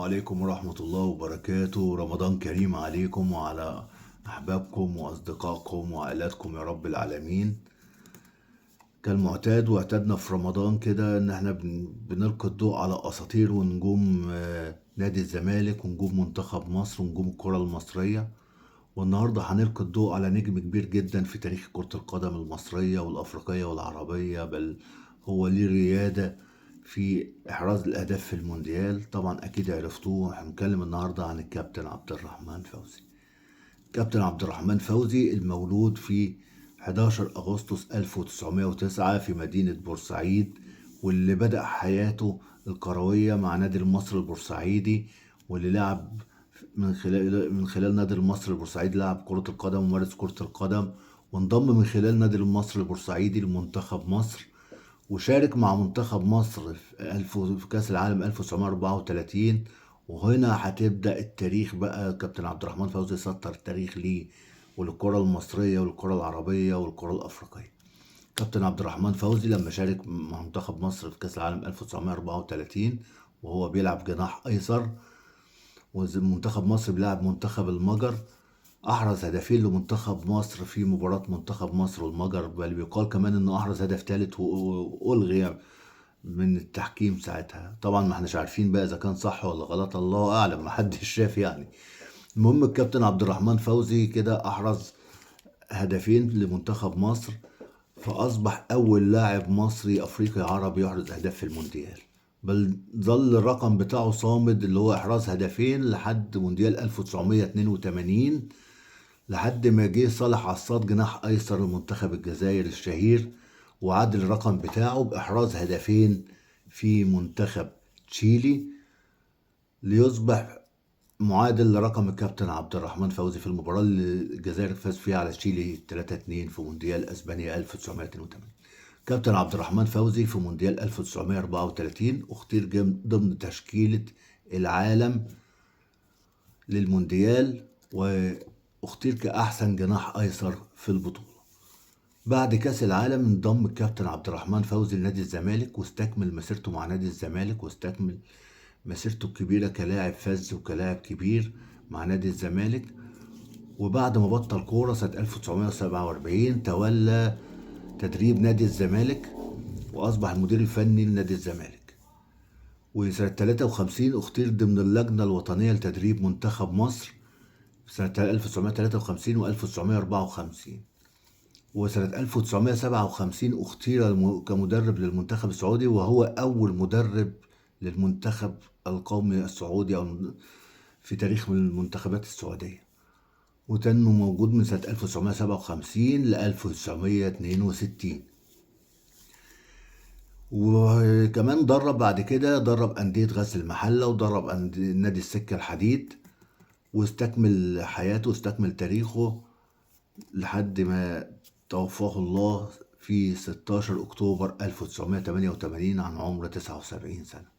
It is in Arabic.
عليكم ورحمة الله وبركاته. رمضان كريم عليكم وعلى أحبابكم وأصدقائكم وعائلاتكم يا رب العالمين. كالمعتاد واعتدنا في رمضان كده إن احنا بنلقي الضوء على أساطير ونجوم نادي الزمالك ونجوم منتخب مصر ونجوم الكرة المصرية. والنهاردة هنلقي الضوء على نجم كبير جدا في تاريخ كرة القدم المصرية والأفريقية والعربية، بل هو ليه ريادة في إحراز الأهداف في المونديال. طبعا أكيد عرفتوه. هنتكلم النهاردة عن الكابتن عبد الرحمن فوزي. كابتن عبد الرحمن فوزي المولود في 11 أغسطس 1909 في مدينة بورسعيد، واللي بدأ حياته الكروية مع نادي المصري البورسعيدي، واللي لعب من خلال نادي المصري البورسعيدي لعب كرة القدم ومارس كرة القدم، وانضم من خلال نادي المصري البورسعيدي لمنتخب مصر، وشارك مع منتخب مصر في كأس العالم 1934. وهنا هتبدأ التاريخ بقى. كابتن عبد الرحمن فوزي سطر التاريخ ليه وللكرة المصرية والكرة العربية والكرة الأفريقية. كابتن عبد الرحمن فوزي لما شارك مع منتخب مصر في كأس العالم 1934 وهو بيلعب جناح أيسر، ومنتخب مصر بيلعب منتخب المجر، أحرز هدفين لمنتخب مصر في مباراة منتخب مصر والمجر، بل بيقال كمان إنه أحرز هدف ثالث وألغي من التحكيم ساعتها. طبعا ما احناش عارفين بقى إذا كان صح ولا غلط، الله أعلم، محدش شاف يعني. المهم الكابتن عبد الرحمن فوزي كده أحرز هدفين لمنتخب مصر، فأصبح أول لاعب مصري أفريقي عربي يحرز أهداف في المونديال، بل ظل الرقم بتاعه صامد اللي هو إحراز هدفين لحد مونديال 1982، لحد ما جه صالح عصاد جناح أيسر لمنتخب الجزائر الشهير وعدل الرقم بتاعه بإحراز هدفين في منتخب تشيلي، ليصبح معادل لرقم الكابتن عبد الرحمن فوزي في المباراة اللي الجزائر فاز فيها على تشيلي 3-2 في مونديال أسبانيا 1982. كابتن عبد الرحمن فوزي في مونديال 1934 اختير ضمن تشكيلة العالم للمونديال، واختير كأحسن جناح أيسر في البطولة. بعد كأس العالم انضم الكابتن عبد الرحمن فوزي لنادي الزمالك، واستكمل مسيرته مع نادي الزمالك، واستكمل مسيرته الكبيرة كلاعب فذ وكلاعب كبير مع نادي الزمالك. وبعد ما بطل كورة سنة 1947 تولى تدريب نادي الزمالك وأصبح المدير الفني لنادي الزمالك. وسنة 53 اختير ضمن اللجنة الوطنية لتدريب منتخب مصر في سنة 1953 و 1954. وسنة 1957 اختير كمدرب للمنتخب السعودي، وهو أول مدرب للمنتخب القومي السعودي أو في تاريخ المنتخبات السعودية، وتنه موجود من سنة 1957 ل 1962. وكمان درب بعد كده، درب أندية غزل المحلة ودرب نادي السكة الحديد، واستكمل حياته واستكمل تاريخه لحد ما توفاه الله في 16 أكتوبر 1988 عن عمر 79 سنة.